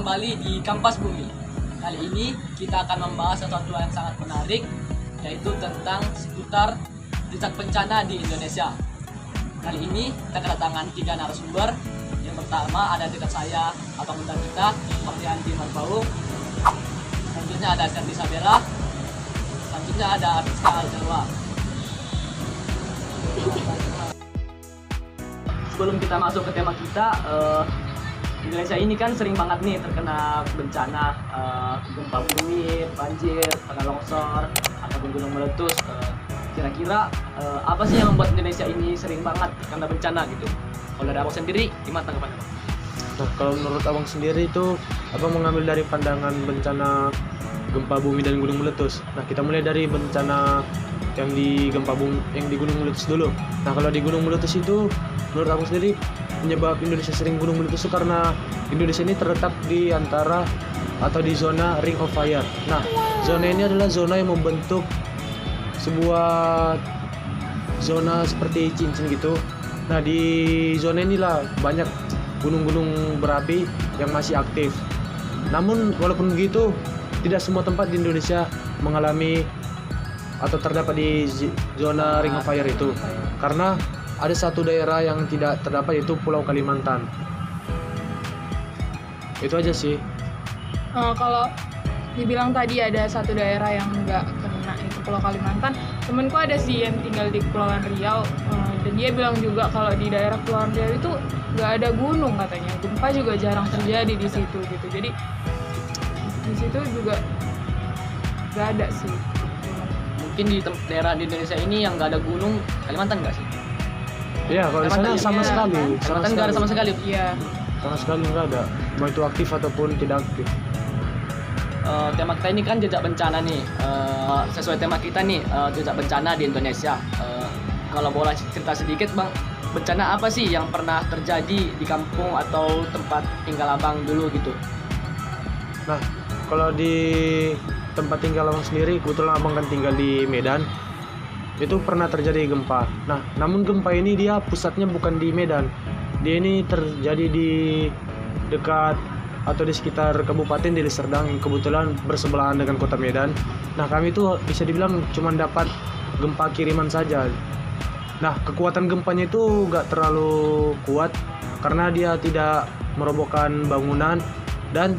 kembali di Kampas Bumi. Kali ini kita akan membahas sesuatu yang sangat menarik, yaitu tentang seputar riset bencana di Indonesia. Kali ini kita kedatangan 3 narasumber. Yang pertama ada dekat saya, abang undang kita, Mardianti Marbaung. Selanjutnya ada Sandy Sabera. Selanjutnya ada Rizka Aljalwa. Sebelum kita masuk ke tema kita, Indonesia ini kan sering banget nih terkena bencana gempa bumi, banjir, tanah longsor, ataupun gunung meletus. Kira-kira apa sih yang membuat Indonesia ini sering banget terkena bencana gitu? Kalau dari abang sendiri, gimana tanggapannya? Nah, kalau menurut abang sendiri itu, abang mengambil dari pandangan bencana gempa bumi dan gunung meletus. Nah, kita mulai dari bencana yang di gempa bumi, yang di gunung meletus dulu. Nah, kalau di gunung meletus itu, menurut abang sendiri, penyebab Indonesia sering gunung meletus itu karena Indonesia ini terletak di antara atau di zona Ring of Fire. Nah, zona ini adalah zona yang membentuk sebuah zona seperti cincin gitu. Nah, di zona inilah banyak gunung-gunung berapi yang masih aktif. Namun walaupun begitu, tidak semua tempat di Indonesia mengalami atau terdapat di zona Ring of Fire itu. Karena ada satu daerah yang tidak terdapat, yaitu Pulau Kalimantan. Itu aja sih. Kalau dibilang tadi ada satu daerah yang nggak kena, itu Pulau Kalimantan. Temenku ada sih yang tinggal di Kepulauan Riau, dan dia bilang juga kalau di daerah Kepulauan Riau itu nggak ada gunung katanya. Gempa juga jarang terjadi di situ gitu. Jadi di situ juga nggak ada sih. Mungkin di daerah di Indonesia ini yang nggak ada gunung, Kalimantan nggak sih? Iya, kalau di sana sama sekali. Kalimantan nggak ada sama sekali. Iya. Sama sekali nggak ada. Mau itu aktif ataupun tidak aktif. Tema kita ini kan jejak bencana nih. Sesuai tema kita nih, jejak bencana di Indonesia. Kalau boleh cerita sedikit bang, bencana apa sih yang pernah terjadi di kampung atau tempat tinggal abang dulu gitu? Nah, kalau di tempat tinggal abang sendiri, kebetulan abang kan tinggal di Medan, itu pernah terjadi gempa. Nah, namun gempa ini dia pusatnya bukan di Medan. Dia ini terjadi di dekat atau di sekitar Kabupaten Deli Serdang yang kebetulan bersebelahan dengan kota Medan. Nah, kami itu bisa dibilang cuma dapat gempa kiriman saja. Nah, kekuatan gempanya itu nggak terlalu kuat karena dia tidak merobohkan bangunan dan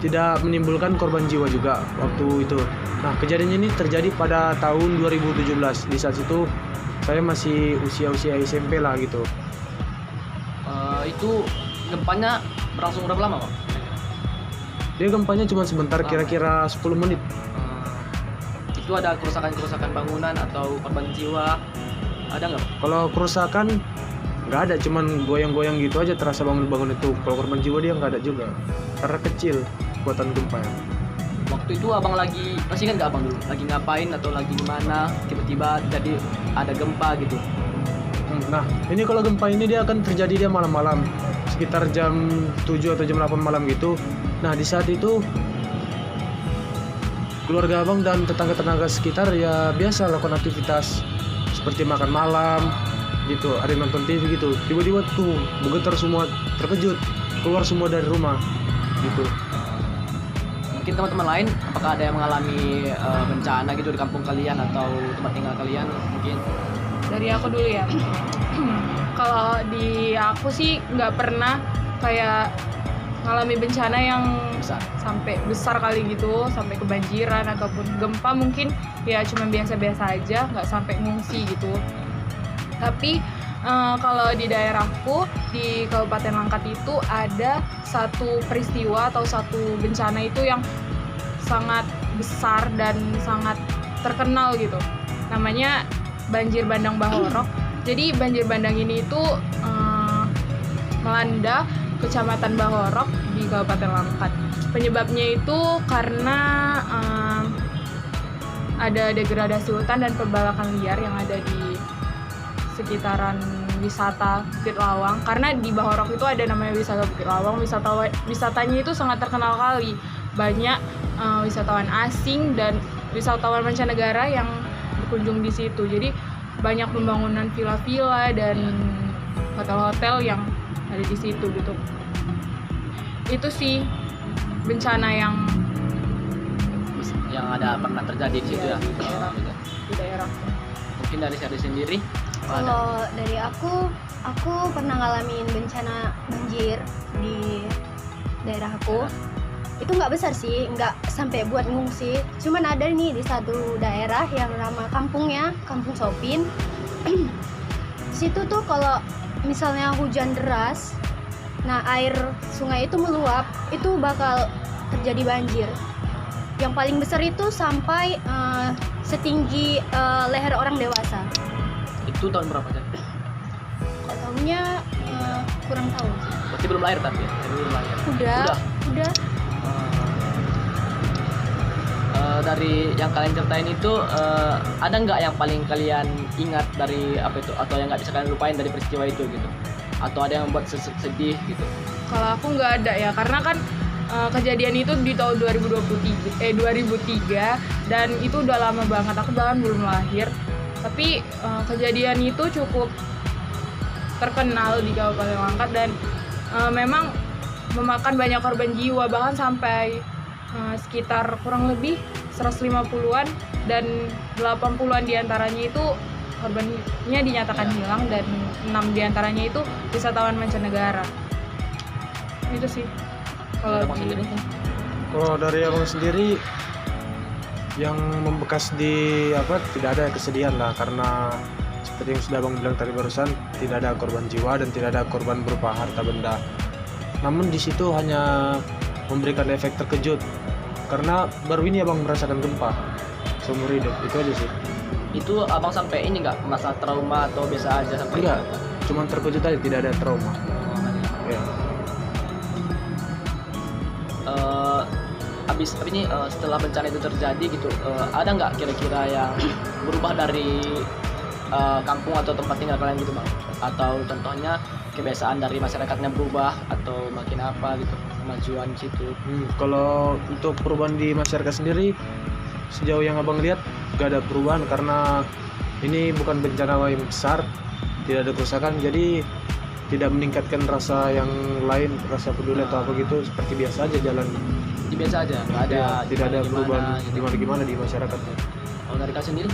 tidak menimbulkan korban jiwa juga waktu itu. Nah, kejadian ini terjadi pada tahun 2017. Di saat itu saya masih usia SMP lah gitu. Itu gempanya berlangsung berapa lama, Pak? Dia gempanya cuma sebentar, kira-kira 10 menit. Itu ada kerusakan bangunan atau korban jiwa? Ada nggak, Pak? Kalau kerusakan nggak ada, cuman goyang-goyang gitu aja terasa bangun itu. Kalau korban jiwa dia nggak ada juga, karena kecil kekuatan gempanya. Waktu itu abang lagi, masih kan nggak abang dulu? Lagi ngapain atau lagi gimana? Tiba-tiba jadi ada gempa gitu. Nah, ini kalau gempa ini dia akan terjadi dia malam-malam, sekitar jam 7 atau jam 8 malam gitu. Nah, di saat itu keluarga abang dan tetangga-tetangga sekitar ya biasa lakukan aktivitas seperti makan malam gitu, ada yang nonton TV gitu. Tiba-tiba tuh bergetar semua, terkejut, keluar semua dari rumah gitu. Mungkin teman-teman lain, apakah ada yang mengalami bencana gitu di kampung kalian atau tempat tinggal kalian mungkin? Dari aku dulu ya. Kalau di aku sih nggak pernah kayak ngalami bencana yang sampai besar kali gitu, sampai kebanjiran ataupun gempa. Mungkin ya cuma biasa-biasa aja, nggak sampai ngungsi gitu. Tapi kalau di daerahku di Kabupaten Langkat itu ada satu peristiwa atau satu bencana itu yang sangat besar dan sangat terkenal gitu. Namanya banjir bandang Bahorok. Jadi banjir bandang ini itu melanda Kecamatan Bahorok di Kabupaten Langkat. Penyebabnya itu karena ada degradasi hutan dan pembalakan liar yang ada di sekitaran wisata Bukit Lawang. Karena di Bahorok itu ada namanya wisata Bukit Lawang. Wisatanya itu sangat terkenal kali. Banyak wisatawan asing dan wisatawan mancanegara yang berkunjung di situ. Jadi banyak pembangunan villa-villa dan hotel-hotel yang ada di situ gitu. itu sih bencana yang ada pernah terjadi di situ ya. Gitu. di daerah. Mungkin dari Sherly sendiri ada? Kalau dari aku pernah ngalamin bencana banjir di daerah aku. Itu nggak besar sih, nggak sampai buat ngungsi. Cuman ada nih di satu daerah yang nama kampungnya, Kampung Sopin. Di situ tuh kalau misalnya hujan deras, nah air sungai itu meluap, itu bakal terjadi banjir. Yang paling besar itu sampai setinggi leher orang dewasa. Itu tahun berapa aja? Kalau tahunnya kurang tahu. Berarti belum lahir tapi ya? Belum lahir. Udah. Dari yang kalian ceritain itu ada nggak yang paling kalian ingat dari apa itu, atau yang nggak bisa kalian lupain dari peristiwa itu gitu, atau ada yang buat sedih gitu? Kalau aku nggak ada ya, karena kan kejadian itu di tahun 2003 dan itu udah lama banget, aku bahkan belum lahir. Tapi kejadian itu cukup terkenal di Kabupaten Langkat dan memang memakan banyak korban jiwa, bahkan sampai sekitar kurang lebih 150-an dan 80-an diantaranya itu korbannya dinyatakan hilang dan 6 diantaranya itu wisatawan mancanegara. Itu sih kalau sendiri. Kalau dari abang sendiri yang membekas di tidak ada kesedihan lah, karena seperti yang sudah abang bilang tadi barusan, tidak ada korban jiwa dan tidak ada korban berupa harta benda. Namun di situ hanya memberikan efek terkejut karena baru ini abang merasakan gempa seumur hidup, itu aja sih. Itu abang sampai ini nggak merasa trauma atau biasa aja sampai? Enggak, cuman terkejut aja, tidak ada trauma. Ya. Habis ini setelah bencana itu terjadi gitu, ada nggak kira-kira yang berubah dari kampung atau tempat tinggal kalian gitu bang? Atau contohnya kebiasaan dari masyarakatnya berubah atau makin apa gitu, kemajuan di situ? Kalau untuk perubahan di masyarakat sendiri, sejauh yang abang lihat gak ada perubahan karena ini bukan bencana yang besar, tidak ada kerusakan, jadi tidak meningkatkan rasa yang lain, rasa peduli atau apa gitu, seperti biasa aja jalan. Biasa aja, nggak ada, tidak ada perubahan gitu. gimana di masyarakatnya. Kalau dari kalian sendiri?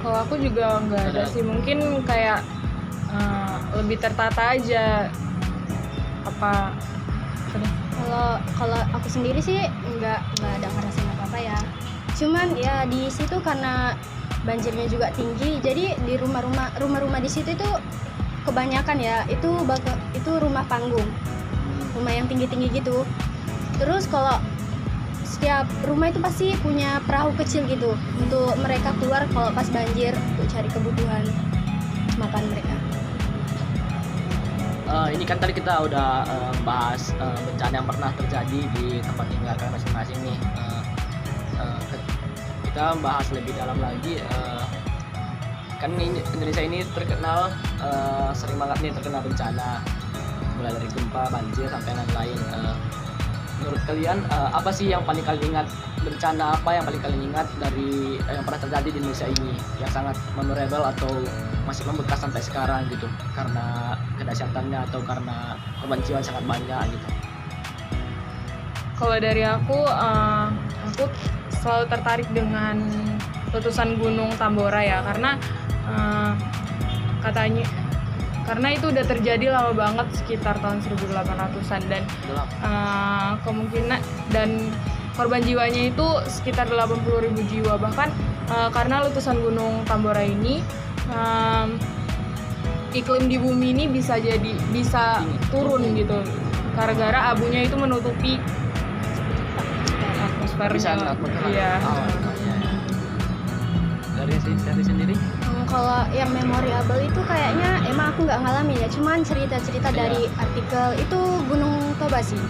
Kalau aku juga nggak ada sih, mungkin kayak lebih tertata aja apa. Kalau aku sendiri sih nggak ada ngerasain apa-apa ya. Cuman ya di situ karena banjirnya juga tinggi, jadi di rumah-rumah di situ itu kebanyakan ya itu rumah panggung, rumah yang tinggi-tinggi gitu. Terus kalau setiap rumah itu pasti punya perahu kecil gitu untuk mereka keluar kalau pas banjir untuk cari kebutuhan makan mereka. Ini kan tadi kita udah bahas bencana yang pernah terjadi di tempat tinggal kalian masing-masing nih. Kita bahas lebih dalam lagi. Kan Indonesia ini terkenal sering banget nih terkena bencana, mulai dari gempa, banjir sampai lain-lain. Menurut kalian apa sih yang paling kalian ingat, bencana apa yang paling kalian ingat dari yang pernah terjadi di Indonesia ini yang sangat memorable atau masih membekas sampai sekarang gitu, karena kedahsyatannya atau karena korban jiwa sangat banyak gitu? Kalau dari aku selalu tertarik dengan letusan Gunung Tambora ya, karena karena itu udah terjadi lama banget, sekitar tahun 1800-an dan kemungkinan dan korban jiwanya itu sekitar 80.000 jiwa. Bahkan karena letusan Gunung Tambora ini iklim di bumi ini bisa turun gitu gara-gara abunya itu menutupi atmosfernya. Iya. Dari sendiri? Kalau yang memorable itu kayaknya emang aku nggak ngalamin ya, cuman cerita-cerita dari artikel itu Gunung Toba sih.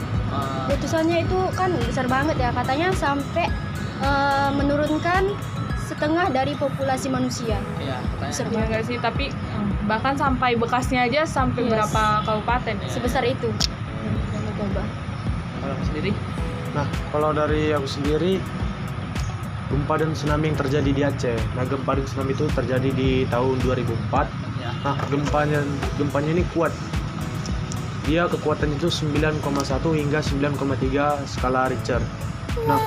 Letusannya itu kan besar banget ya, katanya sampai menurunkan setengah dari populasi manusia. Iya, Iya nggak sih, tapi bahkan sampai bekasnya aja sampai berapa kabupaten ya? Sebesar itu Gunung Toba. Kalau sendiri? Nah, kalau dari aku sendiri, gempa dan tsunami yang terjadi di Aceh. Nah, gempa dan tsunami itu terjadi di tahun 2004. Ya. Nah, gempanya ini kuat. dia kekuatannya itu 9,1 hingga 9,3 skala Richter. Nah,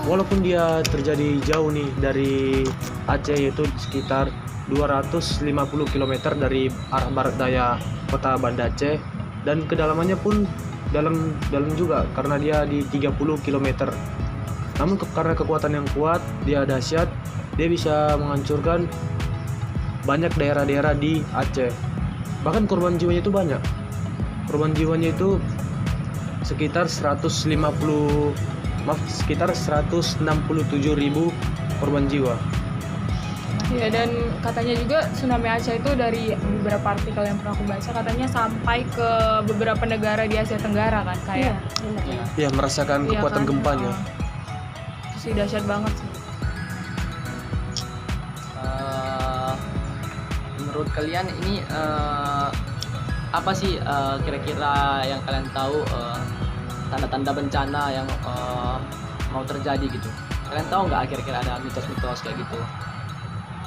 walaupun dia terjadi jauh nih dari Aceh, yaitu sekitar 250 km dari arah barat daya kota Banda Aceh, dan kedalamannya pun dalam juga karena dia di 30 km. Namun karena kekuatan yang kuat, dia dahsyat, dia bisa menghancurkan banyak daerah-daerah di Aceh. Bahkan korban jiwanya itu banyak. Korban jiwanya itu sekitar 167.000 korban jiwa. Ya, dan katanya juga tsunami Aceh itu dari beberapa artikel yang pernah aku baca, katanya sampai ke beberapa negara di Asia Tenggara kan, kayak benar. Ya, merasakan iya kekuatan kan? gempanya. Itu sih dahsyat banget sih. Menurut kalian ini apa sih kira-kira yang kalian tahu tanda-tanda bencana yang mau terjadi gitu? Kalian tahu nggak kira-kira ada mitos-mitos kayak gitu?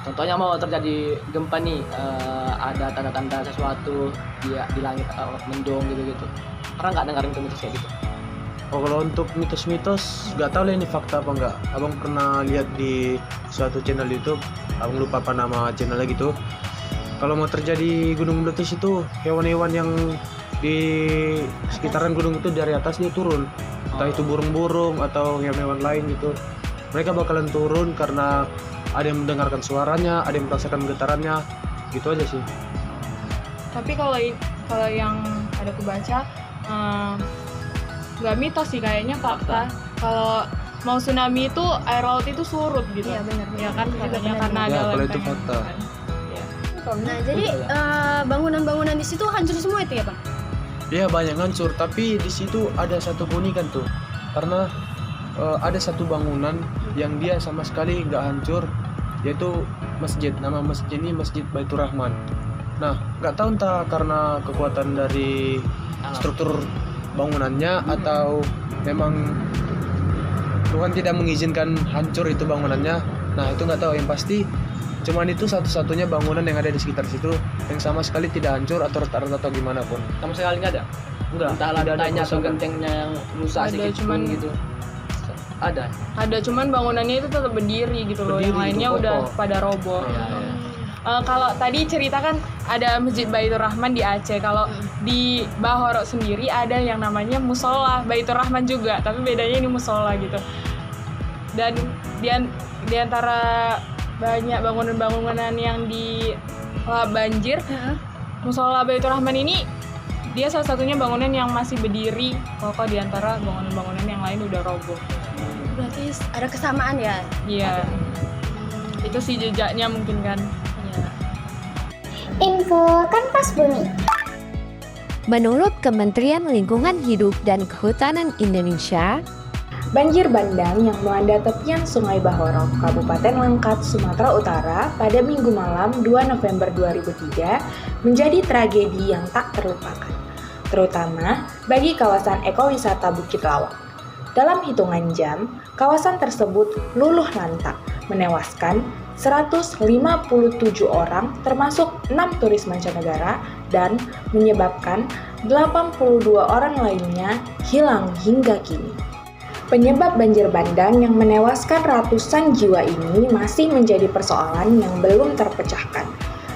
Contohnya mau terjadi gempa nih, ada tanda-tanda sesuatu di langit atau mendung gitu-gitu. Pernah nggak dengar mitos kayak gitu? Oh, kalau untuk mitos-mitos nggak tahu lah ini fakta apa enggak. Abang pernah lihat di suatu channel YouTube, abang lupa apa nama channelnya gitu. Kalau mau terjadi gunung meletus itu hewan-hewan yang di sekitaran gunung itu dari atas dia turun, entah itu burung-burung atau hewan-hewan lain gitu. Mereka bakalan turun karena ada yang mendengarkan suaranya, ada yang merasakan getarannya, gitu aja sih. Tapi kalau yang ada aku baca, nggak mitos sih, kayaknya fakta. Kalau mau tsunami itu air laut itu surut gitu. Iya, benar. Ya kan Itu juga katanya benar. karena ada Ya, kalau itu lempengan fakta. kan. Iya. Nah, jadi bangunan-bangunan di situ hancur semua itu ya, Pak? Iya, banyak hancur, tapi di situ ada satu keunikan tuh. Karena ada satu bangunan yang dia sama sekali nggak hancur, yaitu masjid. Nama masjid ini Masjid Baitur Rahman. Nah, nggak tahu entah karena kekuatan dari struktur bangunannya atau memang Tuhan tidak mengizinkan hancur itu bangunannya. Nah, itu nggak tahu. Yang pasti cuman itu satu-satunya bangunan yang ada di sekitar situ yang sama sekali tidak hancur atau retak-retak atau gimana pun. Sama sekali nggak ada? Enggak, Entah tidak ada lantainya atau kerusakan. gentengnya yang rusak Ada, sedikit cuman pun gitu. Ada. Ada, cuman bangunannya itu tetap berdiri gitu loh. Berdiri, Yang lainnya itu udah kokoh. pada roboh. Iya, iya. Kalau tadi cerita kan ada Masjid Baitur Rahman di Aceh. Kalau di Bahoro sendiri ada yang namanya Musola Baitur Rahman juga, tapi bedanya ini musola gitu. Dan di antara banyak bangunan-bangunan yang di banjir, Musola Baitur Rahman ini dia salah satunya bangunan yang masih berdiri kokoh di antara bangunan-bangunan yang lain udah roboh. Berarti ada kesamaan ya? Iya. Itu sih jejaknya mungkin kan. Iya. Info Kanvas Bumi. Menurut Kementerian Lingkungan Hidup dan Kehutanan Indonesia, banjir bandang yang melanda tepian Sungai Bahoro, Kabupaten Langkat, Sumatera Utara pada Minggu malam 2 November 2003 menjadi tragedi yang tak terlupakan, terutama bagi kawasan ekowisata Bukit Lawang. Dalam hitungan jam, kawasan tersebut luluh lantak, menewaskan 157 orang termasuk 6 turis mancanegara dan menyebabkan 82 orang lainnya hilang hingga kini. Penyebab banjir bandang yang menewaskan ratusan jiwa ini masih menjadi persoalan yang belum terpecahkan.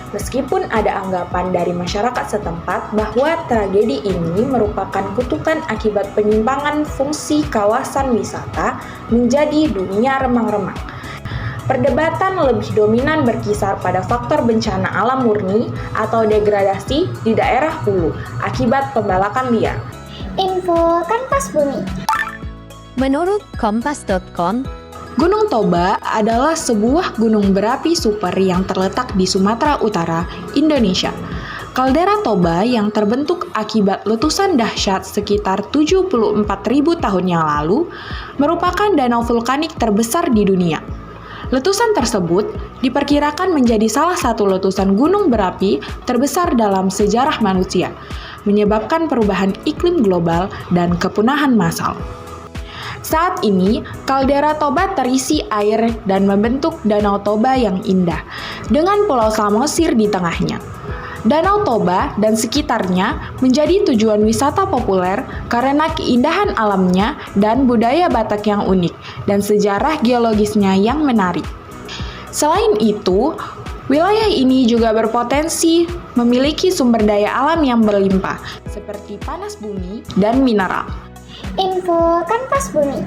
Meskipun ada anggapan dari masyarakat setempat bahwa tragedi ini merupakan kutukan akibat penyimpangan fungsi kawasan wisata menjadi dunia remang-remang. Perdebatan lebih dominan berkisar pada faktor bencana alam murni atau degradasi di daerah hulu akibat pembalakan liar. Info Kanvas Bumi. menurut kompas.com, Gunung Toba adalah sebuah gunung berapi super yang terletak di Sumatera Utara, Indonesia. Kaldera Toba yang terbentuk akibat letusan dahsyat sekitar 74.000 tahun yang lalu merupakan danau vulkanik terbesar di dunia. Letusan tersebut diperkirakan menjadi salah satu letusan gunung berapi terbesar dalam sejarah manusia, menyebabkan perubahan iklim global dan kepunahan massal. Saat ini, kaldera Toba terisi air dan membentuk Danau Toba yang indah, dengan Pulau Samosir di tengahnya. Danau Toba dan sekitarnya menjadi tujuan wisata populer karena keindahan alamnya dan budaya Batak yang unik dan sejarah geologisnya yang menarik. Selain itu, wilayah ini juga berpotensi memiliki sumber daya alam yang berlimpah, seperti panas bumi dan mineral. Info Kanvas Bumi.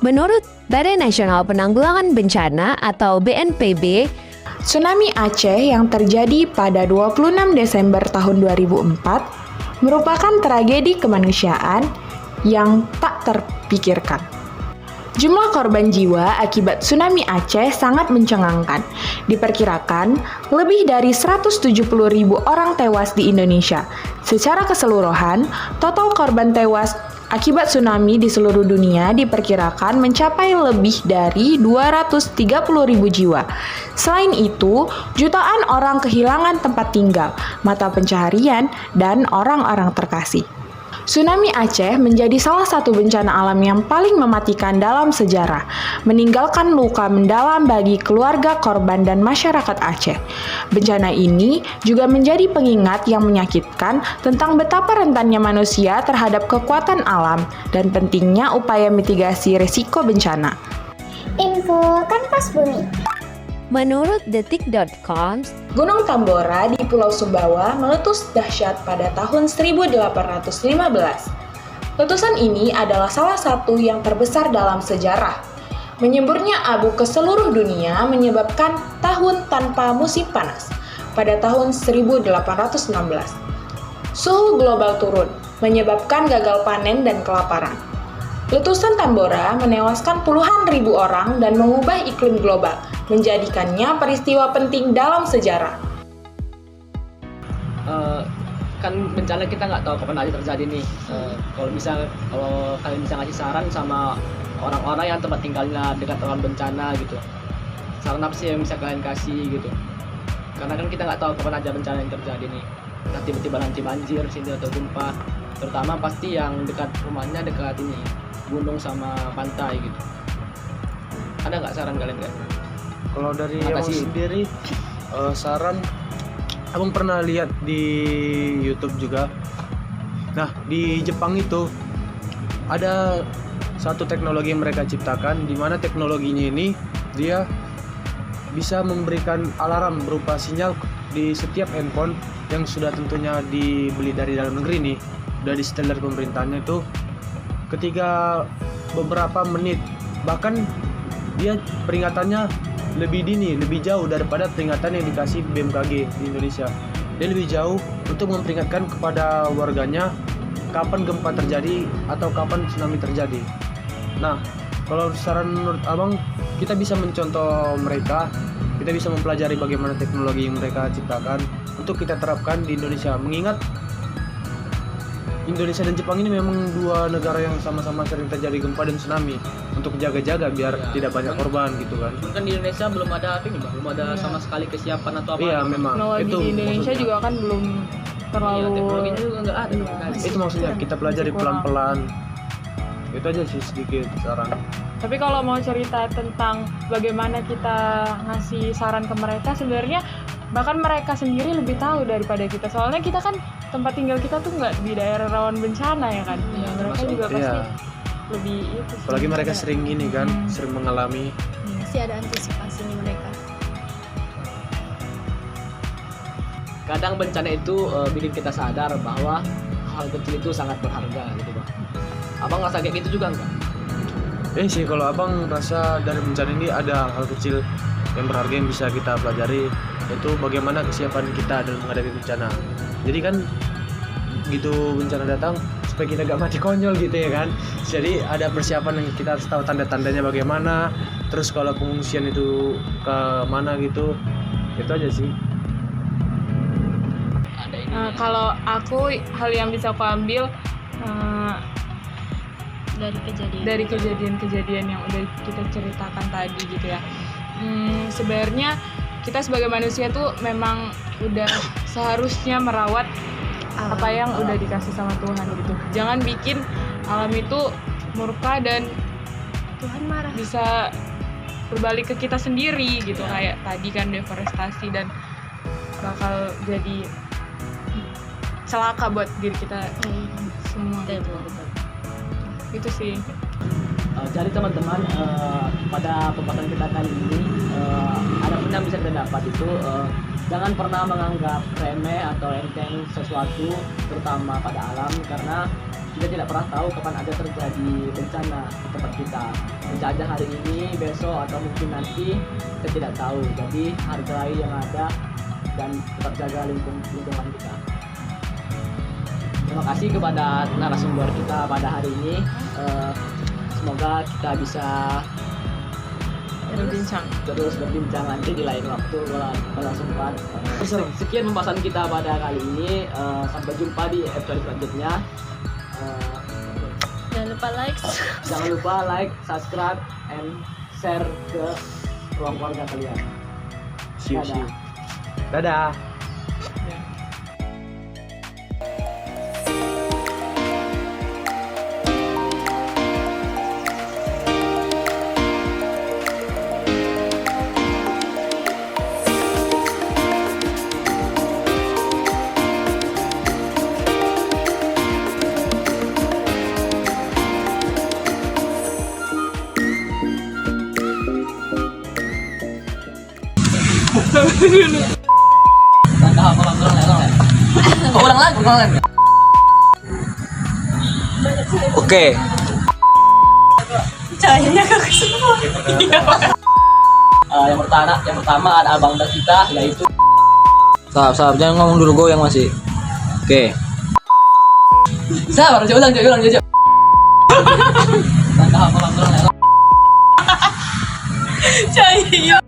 Menurut Badan Nasional Penanggulangan Bencana atau BNPB, Tsunami Aceh yang terjadi pada 26 Desember tahun 2004 merupakan tragedi kemanusiaan yang tak terpikirkan. Jumlah korban jiwa akibat tsunami Aceh sangat mencengangkan. Diperkirakan lebih dari 170.000 orang tewas di Indonesia. Secara keseluruhan, total korban tewas akibat tsunami di seluruh dunia diperkirakan mencapai lebih dari 230.000 jiwa. Selain itu, jutaan orang kehilangan tempat tinggal, mata pencaharian, dan orang-orang terkasih. Tsunami Aceh menjadi salah satu bencana alam yang paling mematikan dalam sejarah, meninggalkan luka mendalam bagi keluarga korban dan masyarakat Aceh. Bencana ini juga menjadi pengingat yang menyakitkan tentang betapa rentannya manusia terhadap kekuatan alam dan pentingnya upaya mitigasi risiko bencana. Info Kanvas Bumi. menurut detik.com, Gunung Tambora di Pulau Sumbawa meletus dahsyat pada tahun 1815. Letusan ini adalah salah satu yang terbesar dalam sejarah. Menyemburnya abu ke seluruh dunia menyebabkan tahun tanpa musim panas pada tahun 1816. Suhu global turun, menyebabkan gagal panen dan kelaparan. Letusan Tambora menewaskan puluhan ribu orang dan mengubah iklim global, menjadikannya peristiwa penting dalam sejarah. Kan bencana kita nggak tahu kapan aja terjadi nih. Kalau kalian bisa ngasih saran sama orang-orang yang tempat tinggalnya dekat rawan bencana gitu, saran apa sih yang bisa kalian kasih gitu? Karena kan kita nggak tahu kapan aja bencana yang terjadi nih. Nah, tiba-tiba nanti banjir sini atau gempa, terutama pasti yang dekat rumahnya dekat ini gunung sama pantai gitu. Ada nggak saran kalian nggak? Kalau dari Apa abang sih? sendiri, saran abang pernah lihat di YouTube juga. Nah, di Jepang itu ada satu teknologi yang mereka ciptakan, di mana teknologinya ini dia bisa memberikan alarm berupa sinyal di setiap handphone yang sudah tentunya dibeli dari dalam negeri nih, udah disetel dari pemerintahnya itu. Ketika beberapa menit, bahkan dia peringatannya lebih dini, lebih jauh daripada peringatan yang dikasih BMKG di Indonesia. Dia lebih jauh untuk memperingatkan kepada warganya kapan gempa terjadi atau kapan tsunami terjadi. Nah, kalau saran menurut abang, kita bisa mencontoh mereka, kita bisa mempelajari bagaimana teknologi yang mereka ciptakan untuk kita terapkan di Indonesia. Mengingat Indonesia dan Jepang ini memang dua negara yang sama-sama sering terjadi gempa dan tsunami, untuk jaga-jaga biar tidak banyak korban gitu kan. Kan di Indonesia belum ada belum ada sama sekali kesiapan atau apa. Iya, memang Teknologi itu di Indonesia maksudnya. juga kan belum terlalu teknologinya juga nggak ada. Itu maksudnya kita pelajari pelan-pelan. Itu aja sih sedikit saran. Tapi kalau mau cerita tentang bagaimana kita ngasih saran ke mereka, sebenarnya bahkan mereka sendiri lebih tahu daripada kita. Soalnya kita kan tempat tinggal kita tuh nggak di daerah rawan bencana ya kan. Iya, Mereka termasuk. juga pasti Iya. lebih itu. sih. Apalagi mereka sering ini kan, sering mengalami. Pasti ada antisipasinya mereka. Kadang bencana itu bikin kita sadar bahwa hal kecil itu sangat berharga gitu bang. Abang ngerasa kayak gitu juga enggak? Sih kalau abang rasa dari bencana ini ada hal kecil yang berharga yang bisa kita pelajari, yaitu bagaimana kesiapan kita dalam menghadapi bencana. Jadi kan gitu bencana datang supaya kita gak mati konyol gitu ya kan. Jadi ada persiapan yang kita harus tahu tanda-tandanya bagaimana. Terus kalau pengungsian itu ke mana gitu, itu aja sih. Ada ini. Kalau aku hal yang bisa aku ambil dari kejadian-kejadian yang udah kita ceritakan tadi gitu ya. Sebenarnya kita sebagai manusia tuh memang udah seharusnya merawat apa yang udah dikasih sama Tuhan gitu. Jangan bikin alam itu murka dan Tuhan marah. bisa berbalik ke kita sendiri gitu. Kayak tadi kan deforestasi dan bakal jadi celaka buat diri kita semua. Itu sih. Jadi teman-teman, pada pembahasan kita kali ini ada yang bisa kita dapat itu jangan pernah menganggap remeh atau enteng sesuatu, terutama pada alam, karena kita tidak pernah tahu kapan ada terjadi bencana di tempat kita. Bisa aja hari ini, besok, atau mungkin nanti, kita tidak tahu. Jadi hargai yang ada dan tetap jaga lingkungan kita. Terima kasih kepada narasumber kita pada hari ini. Semoga kita bisa terus berbincang nanti di lain waktu kalau sempat. Sekian pembahasan kita pada kali ini. Sampai jumpa di episode selanjutnya. Jangan lupa like, subscribe, and share ke ruang keluarga kalian. See you. Dadah. Ulang lagi. Oke. Cahayanya ke semua. Yang pertama ada abang kita, yaitu sabar, jangan ngomong dulu, gue yang masih. Oke. Sabar, ulang. Cahaya.